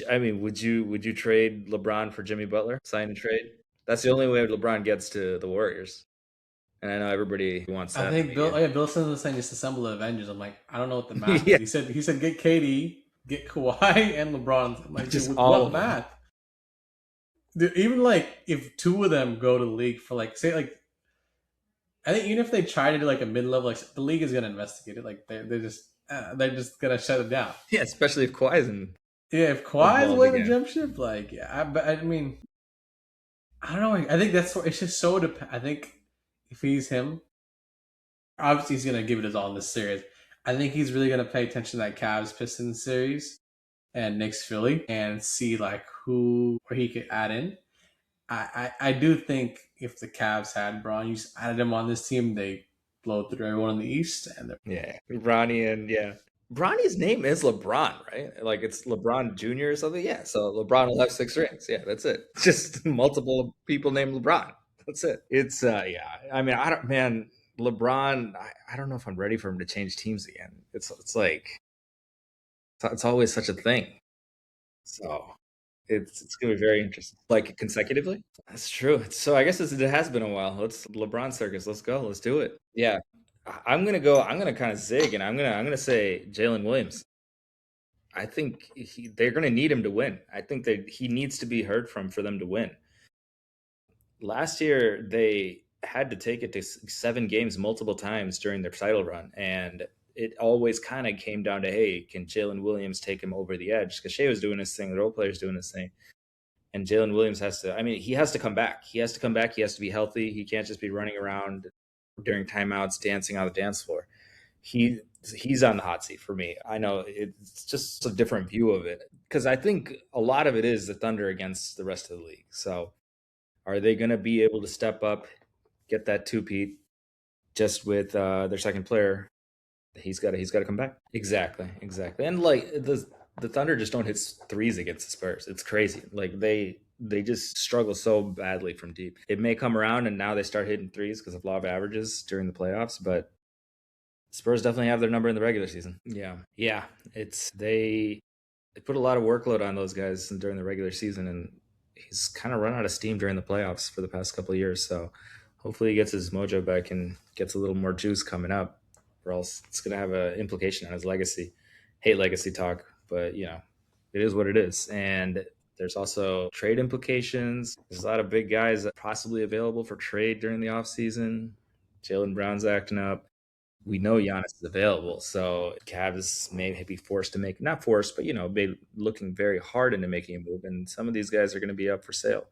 Speaker 3: I mean, would you trade LeBron for Jimmy Butler? Sign and trade? That's the only way LeBron gets to the Warriors. And I know everybody wants that.
Speaker 1: I think Bill Simmons was saying just assemble the Avengers. I'm like, I don't know what the math is. He said get KD, get Kawhi, and LeBron. I'm like, just what math? Dude, even like if two of them go to the league for like say like, I think even if they try to do like a mid level, like the league is gonna investigate it. Like they're just gonna shut it down.
Speaker 3: Yeah, especially if Kawhi's in.
Speaker 1: Yeah, if Kawhi's winning the jump ship, like but I mean, I don't know. I think that's what it's just so. I think if he's him, obviously he's gonna give it his all in this series. I think he's really gonna pay attention to that Cavs Pistons series and Knicks Philly and see like where he could add in. I do think if the Cavs had Braun, you just added him on this team, they blow through everyone in the East. And
Speaker 3: Bronny's name is LeBron, right? Like it's LeBron Jr. or something. Yeah, so LeBron will have 6 rings. Yeah, that's it. Just multiple people named LeBron. That's it. It's I mean, LeBron. I don't know if I'm ready for him to change teams again. It's like it's always such a thing. So it's gonna be very interesting. Like consecutively. That's true. So I guess it has been a while. Let's LeBron circus. Let's go. Let's do it. Yeah. I'm gonna kind of zig, and I'm gonna say Jaylen Williams. I think they're gonna need him to win. I think that he needs to be heard from for them to win. Last year they had to take it to 7 games multiple times during their title run, and it always kind of came down to, hey, can Jaylen Williams take him over the edge? Because Shea was doing his thing, the role player's doing his thing, and Jaylen Williams he has to come back. He has to come back. He has to be healthy. He can't just be running around during timeouts, dancing on the dance floor. He's on the hot seat for me. I know it's just a different view of it because I think a lot of it is the Thunder against the rest of the league. So are they going to be able to step up, get that 2-peat just with their second player? He's got to come back. Exactly. And like the Thunder just don't hit threes against the Spurs. It's crazy. Like they just struggle so badly from deep. It may come around and now they start hitting threes because of law of averages during the playoffs, but Spurs definitely have their number in the regular season. Yeah. They put a lot of workload on those guys during the regular season, and he's kind of run out of steam during the playoffs for the past couple of years. So hopefully he gets his mojo back and gets a little more juice coming up, or else it's going to have an implication on his legacy. Hate legacy talk, but it is what it is. And there's also trade implications. There's a lot of big guys possibly available for trade during the offseason. Jaylen Brown's acting up. We know Giannis is available, so Cavs may be forced to make, not forced, but be looking very hard into making a move, and some of these guys are going to be up for sale.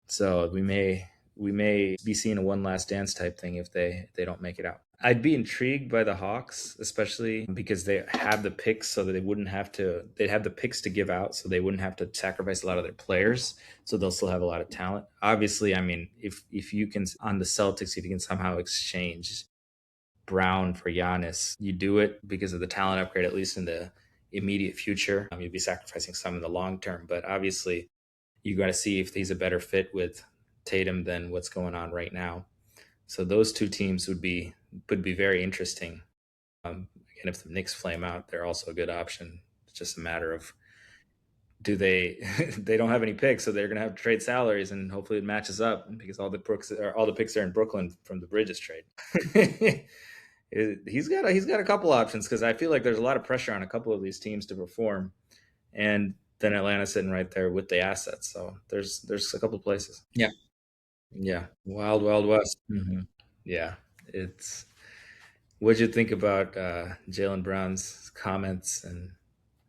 Speaker 3: So we may be seeing a one last dance type thing if they don't make it out. I'd be intrigued by the Hawks, especially because they have the picks, so that they'd have the picks to give out, so they wouldn't have to sacrifice a lot of their players, so they'll still have a lot of talent. Obviously, I mean, if you can, on the Celtics, if you can somehow exchange Brown for Giannis, you do it because of the talent upgrade, at least in the immediate future. You'd be sacrificing some in the long term, but obviously you got to see if he's a better fit with Tatum than what's going on right now. So those two teams would be very interesting. And if the Knicks flame out, they're also a good option. It's just a matter of do they they don't have any picks, so they're going to have to trade salaries, and hopefully it matches up because all the picks are in Brooklyn from the Bridges trade. He's got a couple options because I feel like there's a lot of pressure on a couple of these teams to perform, and then Atlanta's sitting right there with the assets. So there's a couple places. Yeah, yeah, wild west. Mm-hmm. Yeah, it's. What'd you think about Jaylen Brown's comments and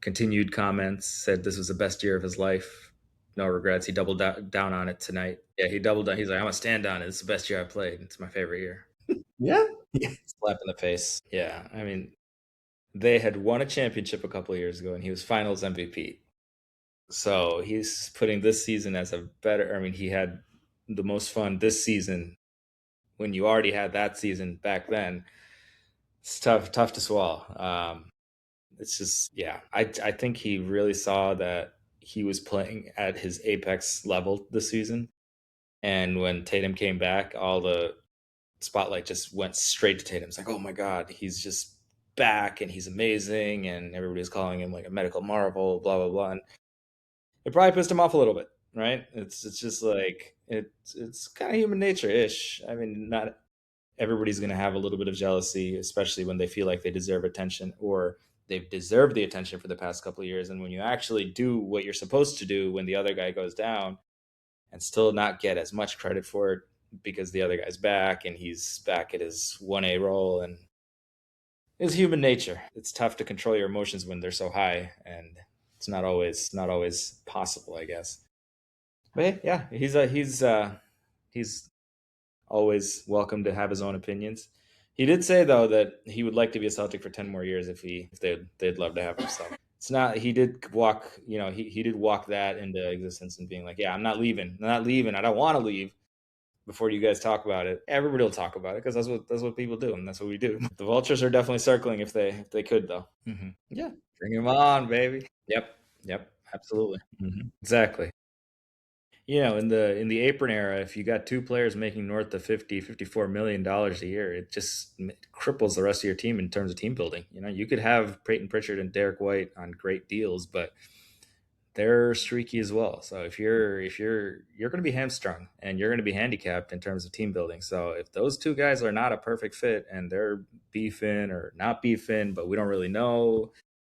Speaker 3: continued comments? Said this was the best year of his life. No regrets. He doubled down on it tonight. Yeah, he doubled down. He's like, I'm gonna stand on it. It's the best year I played. It's my favorite year. Yeah. Slap in the face. Yeah. I mean, they had won a championship a couple of years ago, and he was Finals MVP. So he's putting this season as a better. I mean, he had the most fun this season when you already had that season back then. It's tough to swallow. It's just, yeah, I think he really saw that he was playing at his apex level this season. And when Tatum came back, all the spotlight just went straight to Tatum. It's like, oh my God, he's just back and he's amazing. And everybody's calling him like a medical marvel, blah, blah, blah. And it probably pissed him off a little bit, right? It's just like, it's kind of human nature-ish. I mean, not everybody's going to have a little bit of jealousy, especially when they feel like they deserve attention or they've deserved the attention for the past couple of years. And when you actually do what you're supposed to do when the other guy goes down and still not get as much credit for it because the other guy's back and he's back at his 1A role, and it's human nature. It's tough to control your emotions when they're so high, and it's not always possible, I guess. But yeah, he's always welcome to have his own opinions. He did say though that he would like to be a Celtic for 10 more years if they'd love to have him. So it's not. He did walk. He did walk that into existence and being like, yeah, I'm not leaving. I don't want to leave before you guys talk about it. Everybody will talk about it because that's what people do, and that's what we do. The Vultures are definitely circling if they could though. Mm-hmm. Yeah, bring him on, baby. Yep, absolutely. Mm-hmm. Exactly. In the apron era, if you got two players making north of $54 million a year, it just cripples the rest of your team in terms of team building. You could have Peyton Pritchard and Derek White on great deals, but they're streaky as well. So if you're going to be hamstrung and you're going to be handicapped in terms of team building. So if those two guys are not a perfect fit and they're beefing or not beefing, but we don't really know,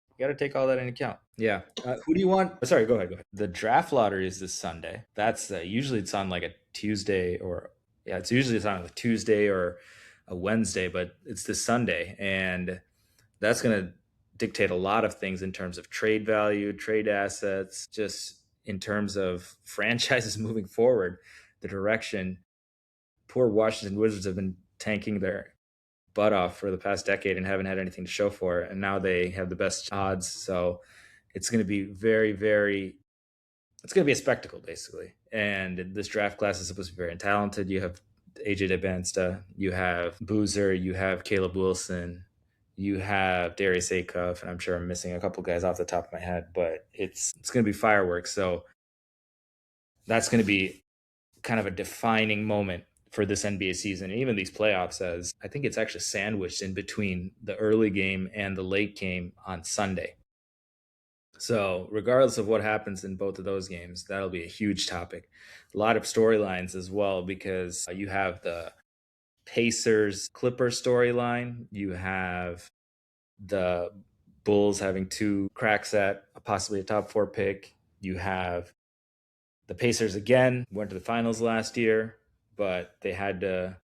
Speaker 3: you got to take all that into account. Yeah. Who do you want? Sorry, go ahead. The draft lottery is this Sunday. That's usually it's on like a Tuesday it's usually on a Tuesday or a Wednesday, but it's this Sunday. And that's going to dictate a lot of things in terms of trade value, trade assets, just in terms of franchises moving forward, the direction. Poor Washington Wizards have been tanking their butt off for the past decade and haven't had anything to show for it. And now they have the best odds. So it's going to be it's going to be a spectacle basically. And this draft class is supposed to be very talented. You have AJ DeBansta, you have Boozer, you have Caleb Wilson, you have Darius Acuff, and I'm sure I'm missing a couple guys off the top of my head, but it's going to be fireworks. So that's going to be kind of a defining moment for this NBA season, and even these playoffs, as I think it's actually sandwiched in between the early game and the late game on Sunday. So regardless of what happens in both of those games, that'll be a huge topic. A lot of storylines as well, because you have the Pacers Clippers storyline. You have the Bulls having two cracks at possibly a top 4 pick. You have the Pacers again, went to the finals last year, but they had to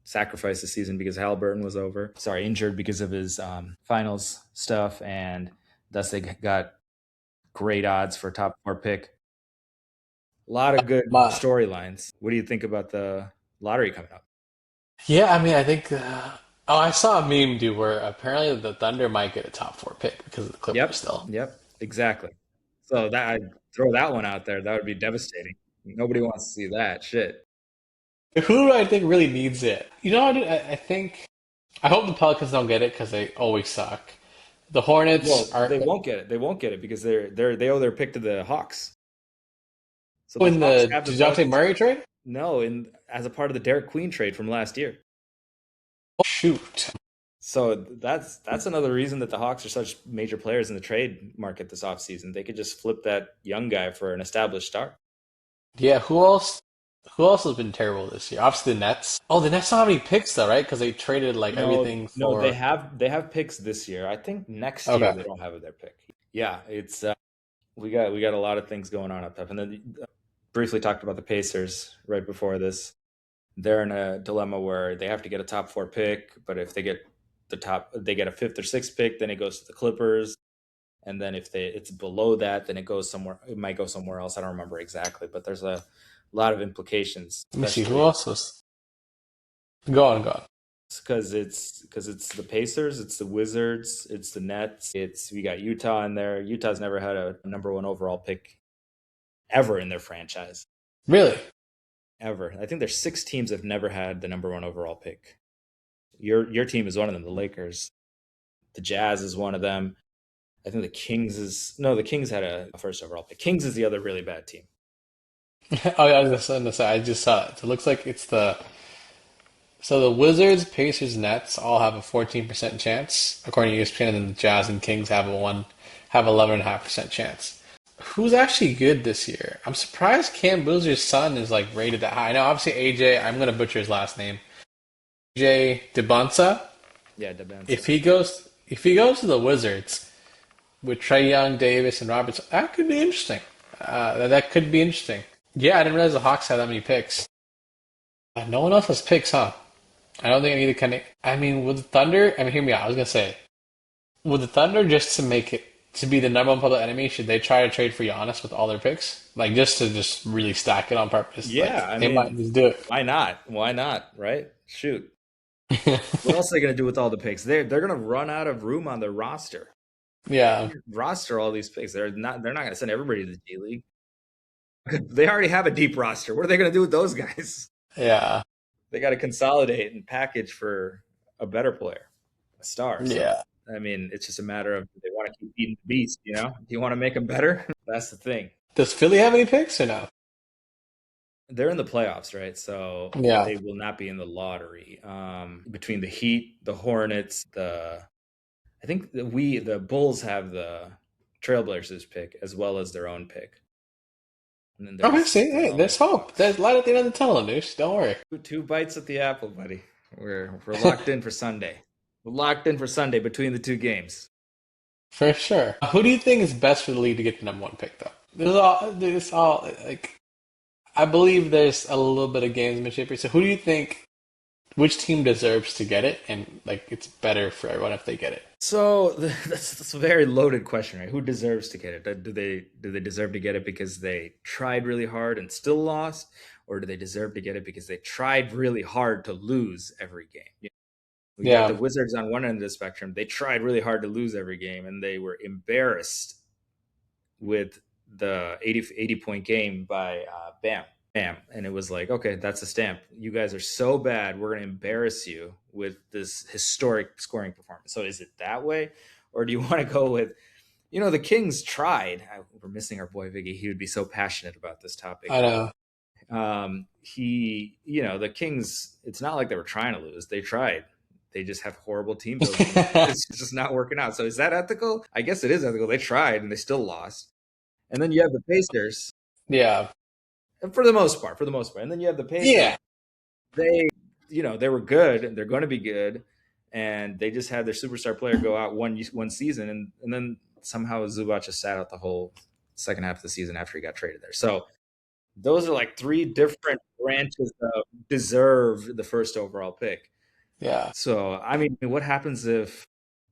Speaker 3: sacrifice the season because Halliburton was injured because of his finals stuff, and thus they got great odds for a top 4 pick. A lot of good storylines. What do you think about the lottery coming up?
Speaker 1: Yeah, I mean, I think. I saw a meme, dude, where apparently the Thunder might get a top 4 pick because of the Clippers still.
Speaker 3: Yep, exactly. So that I'd throw that one out there. That would be devastating. Nobody wants to see that shit.
Speaker 1: Who do I think really needs it? I think. I hope the Pelicans don't get it because they always suck. The Hornets
Speaker 3: they won't get it. They won't get it because they owe their pick to the Hawks.
Speaker 1: So in the DeJounte Murray trade?
Speaker 3: No, as a part of the Derek Queen trade from last year.
Speaker 1: Shoot.
Speaker 3: So that's another reason that the Hawks are such major players in the trade market this offseason. They could just flip that young guy for an established star.
Speaker 1: Yeah, who else? Who else has been terrible this year? Obviously the Nets. Oh, the Nets don't have any picks though, right? Because they traded like
Speaker 3: No,
Speaker 1: everything
Speaker 3: no,
Speaker 1: for.
Speaker 3: they have picks this year. I think next year
Speaker 1: Okay.
Speaker 3: they don't have their pick. Yeah, it's we got a lot of things going on up top, and then briefly talked about the Pacers right before this. They're in a dilemma where they have to get a top four pick, but if they get a fifth or sixth pick, then it goes to the Clippers, and then if it's below that, then it goes somewhere. It might go somewhere else. I don't remember exactly, but there's a lot of implications,
Speaker 1: Let me see who
Speaker 3: especially
Speaker 1: else was. Go on, go on.
Speaker 3: because it's the Pacers, it's the Wizards, it's the Nets, it's we got Utah in there. Utah's never had a number one overall pick ever in their franchise.
Speaker 1: Really?
Speaker 3: Ever. I think there's six teams that have never had the number one overall pick. Your team is one of them, the Lakers. The Jazz is one of them. I think the Kings is no, the Kings had a first overall pick. Kings is the other really bad team.
Speaker 1: Oh yeah, I was just gonna say I just saw it. So it looks like it's the so the Wizards, Pacers, Nets all have a 14% chance, according to ESPN, and then the Jazz and Kings have 11.5% chance. Who's actually good this year? I'm surprised Cam Boozer's son is like rated that high. Now, obviously AJ, I'm gonna butcher his last name. AJ DeBonsa.
Speaker 3: Yeah, Debens.
Speaker 1: If he goes to the Wizards with Trey Young, Davis, and Roberts, that could be interesting. That could be interesting. Yeah, I didn't realize the Hawks had that many picks. No one else has picks, huh? I don't think I need to connect. I mean, with the Thunder, I mean, hear me out. I was gonna say, with the Thunder, just to make it to be the number one public enemy, should they try to trade for Giannis with all their picks? Like just to just really stack it on purpose.
Speaker 3: Yeah,
Speaker 1: Like
Speaker 3: I
Speaker 1: they might
Speaker 3: mean,
Speaker 1: just do it.
Speaker 3: why not? Why not? Right? Shoot. What else are they gonna do with all the picks? They're gonna run out of room on their roster.
Speaker 1: Yeah,
Speaker 3: Roster all these picks. They're not gonna send everybody to the G League. They already have a deep roster. What are they gonna do with those guys?
Speaker 1: yeah,
Speaker 3: They got to consolidate and package for a better player, a star. So,
Speaker 1: yeah.
Speaker 3: I mean, it's just a matter of do they want to keep beating the beast, you know? Do you want to make them better? That's the thing.
Speaker 1: Does Philly have any picks or no?
Speaker 3: They're in the playoffs, right? So
Speaker 1: Yeah.
Speaker 3: they will not be in the lottery. Between the Heat, the Hornets, I think the Bulls have the Trailblazers pick as well as their own pick. And then
Speaker 1: Okay,
Speaker 3: there's
Speaker 1: see, hey, there's hope. There's light at the end of the tunnel, Noosh. Don't worry.
Speaker 3: two bites at the apple, buddy. We're locked in for Sunday. We're locked in for Sunday between the two games.
Speaker 1: For sure. Who do you think is best for the league to get the number one pick, though? This all like I believe there's a little bit of gamesmanship here. So who do you think which team deserves to get it, and like it's better for everyone if they get it?
Speaker 3: So that's a very loaded question, right? Who deserves to get it? Do they deserve to get it because they tried really hard and still lost, or do they deserve to get it because they tried really hard to lose every game? We got the
Speaker 1: Yeah.
Speaker 3: Wizards on one end of the spectrum. They tried really hard to lose every game, and they were embarrassed with the 80 point game by Bam. Bam. And it was like, okay, that's a stamp. You guys are so bad. We're going to embarrass you with this historic scoring performance. So is it that way? Or do you want to go with, the Kings tried. We're missing our boy Viggy. He would be so passionate about this topic.
Speaker 1: I know.
Speaker 3: The Kings, it's not like they were trying to lose. They tried. They just have horrible team building. It's just not working out. So is that ethical? I guess it is ethical. They tried and they still lost. And then you have the Pacers.
Speaker 1: Yeah.
Speaker 3: For the most part. And then you have the Pacers.
Speaker 1: Yeah.
Speaker 3: They were good and they're going to be good. And they just had their superstar player go out one season. And then somehow Zubac just sat out the whole second half of the season after he got traded there. So those are like three different branches of deserve the first overall pick.
Speaker 1: Yeah.
Speaker 3: So, I mean, what happens if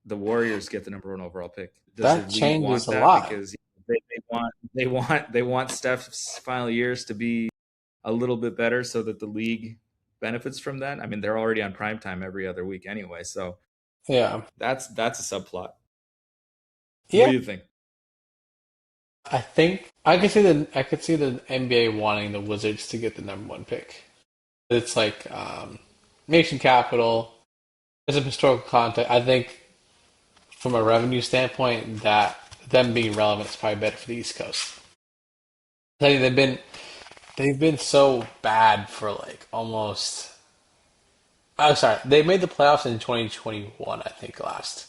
Speaker 3: the Warriors get the number one overall pick? Does
Speaker 1: That
Speaker 3: the league
Speaker 1: changes
Speaker 3: want
Speaker 1: a
Speaker 3: that?
Speaker 1: lot.
Speaker 3: Because they want Steph's final years to be a little bit better so that the league benefits from that. I mean, they're already on prime time every other week anyway, so
Speaker 1: Yeah.
Speaker 3: that's a subplot. What
Speaker 1: Yeah.
Speaker 3: do you think?
Speaker 1: I think I could see the NBA wanting the Wizards to get the number one pick. It's like nation capital. There's a historical context. I think from a revenue standpoint, that them being relevant is probably better for the East Coast. I think they've been so bad for like almost I'm sorry, they made the playoffs in 2021, I think, last,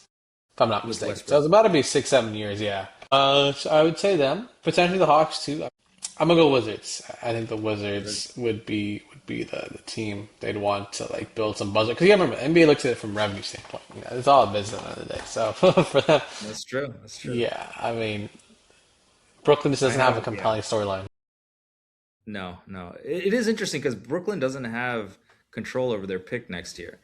Speaker 1: if I'm not
Speaker 3: with
Speaker 1: mistaken. So
Speaker 3: Westbrook.
Speaker 1: it's about to be 6, 7 years, yeah. So I would say them, potentially the Hawks too. I'm gonna go Wizards. I think the Wizards
Speaker 3: Wizards.
Speaker 1: would be the team they'd want to like build some buzzer because you gotta remember NBA looks at it from revenue standpoint. You know, it's all a business at the end of the day. So for them,
Speaker 3: That's true. That's true.
Speaker 1: yeah, I mean Brooklyn just
Speaker 3: I
Speaker 1: doesn't have a
Speaker 3: have, yeah.
Speaker 1: compelling storyline.
Speaker 3: No, no. It is interesting because Brooklyn doesn't have control over their pick next year.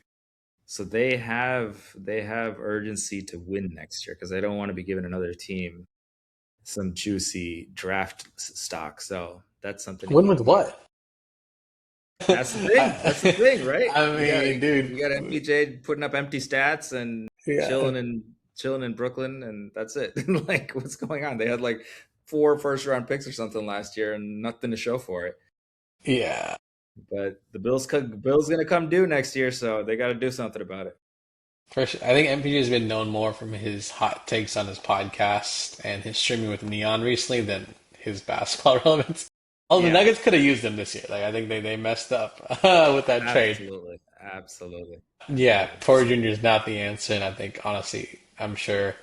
Speaker 3: So they have urgency to win next year because they don't want to be giving another team some juicy draft stock. So that's something to
Speaker 1: Win
Speaker 3: keep
Speaker 1: with
Speaker 3: in mind.
Speaker 1: what?
Speaker 3: That's the thing. That's the thing, right?
Speaker 1: I
Speaker 3: You got
Speaker 1: mean, dude,
Speaker 3: you got MPJ putting up empty stats and
Speaker 1: yeah,
Speaker 3: chilling in Brooklyn, and that's it. Like, what's going on? They had like 4 first round picks or something last year, and nothing to show for it.
Speaker 1: yeah.
Speaker 3: But the Bills gonna come due next year, so they got to do something about it.
Speaker 1: For sure. I think MPG has been known more from his hot takes on his podcast and his streaming with Neon recently than his basketball relevance. Oh, the
Speaker 3: Yeah,
Speaker 1: Nuggets could have used him this year. Like I think they messed up with that trade.
Speaker 3: absolutely, absolutely,
Speaker 1: Yeah,
Speaker 3: absolutely.
Speaker 1: Porter Jr. is not the answer, and I think honestly, I'm sure,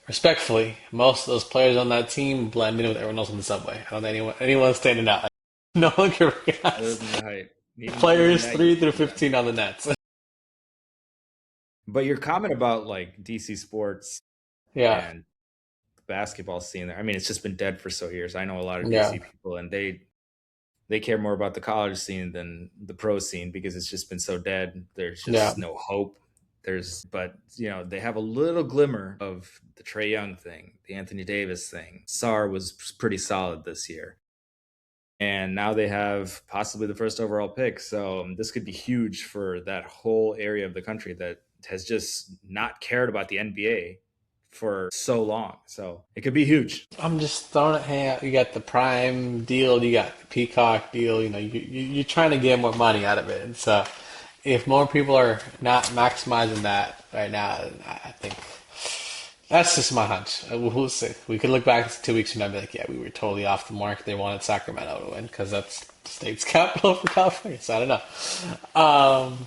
Speaker 1: respectfully, most of those players on that team blend in with everyone else on the subway. I don't think anyone's standing out. Like, no one can
Speaker 3: Other
Speaker 1: recognize
Speaker 3: than the height, even
Speaker 1: players
Speaker 3: that,
Speaker 1: 3 through 15 on the Nets.
Speaker 3: but your comment about like DC sports
Speaker 1: Yeah,
Speaker 3: and the basketball scene there, I mean, it's just been dead for so years. I know a lot of
Speaker 1: yeah,
Speaker 3: DC people, and they care more about the college scene than the pro scene because it's just been so dead. There's
Speaker 1: yeah.
Speaker 3: just no hope. But they have a little glimmer of the Trey Young thing, the Anthony Davis thing. Sar was pretty solid this year. And now they have possibly the first overall pick. So this could be huge for that whole area of the country that has just not cared about the NBA for so long. So it could be huge.
Speaker 1: I'm just throwing it. Hey, you got the Prime deal, you got the Peacock deal. You're trying to get more money out of it. And so, if more people are not maximizing that right now, I think that's just my hunch. We'll see. We could look back 2 weeks from now and be like, yeah, we were totally off the mark. They wanted Sacramento to win because that's the state's capital for California. So I don't know.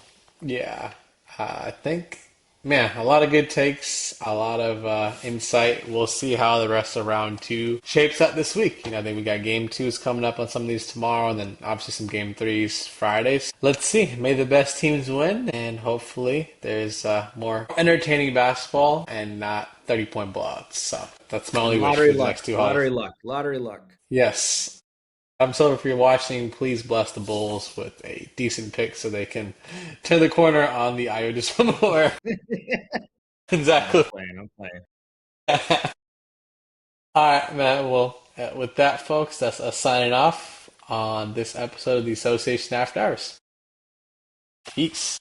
Speaker 1: Yeah, I think, man, a lot of good takes, a lot of insight. We'll see how the rest of round two shapes up this week. I think we got game twos coming up on some of these tomorrow, and then obviously some game threes Fridays. Let's see. May the best teams win, and hopefully there's more entertaining basketball and not 30-point blowouts. So that's my only wish for
Speaker 3: Lottery
Speaker 1: the next
Speaker 3: luck,
Speaker 1: two halves.
Speaker 3: lottery luck, lottery luck.
Speaker 1: Yes. So if you're watching, please bless the Bulls with a decent pick so they can turn the corner on the Io from more.
Speaker 3: No, I'm
Speaker 1: Exactly.
Speaker 3: playing. I'm playing.
Speaker 1: All right, man. Well, with that, folks, that's us signing off on this episode of the Association After Hours. Peace.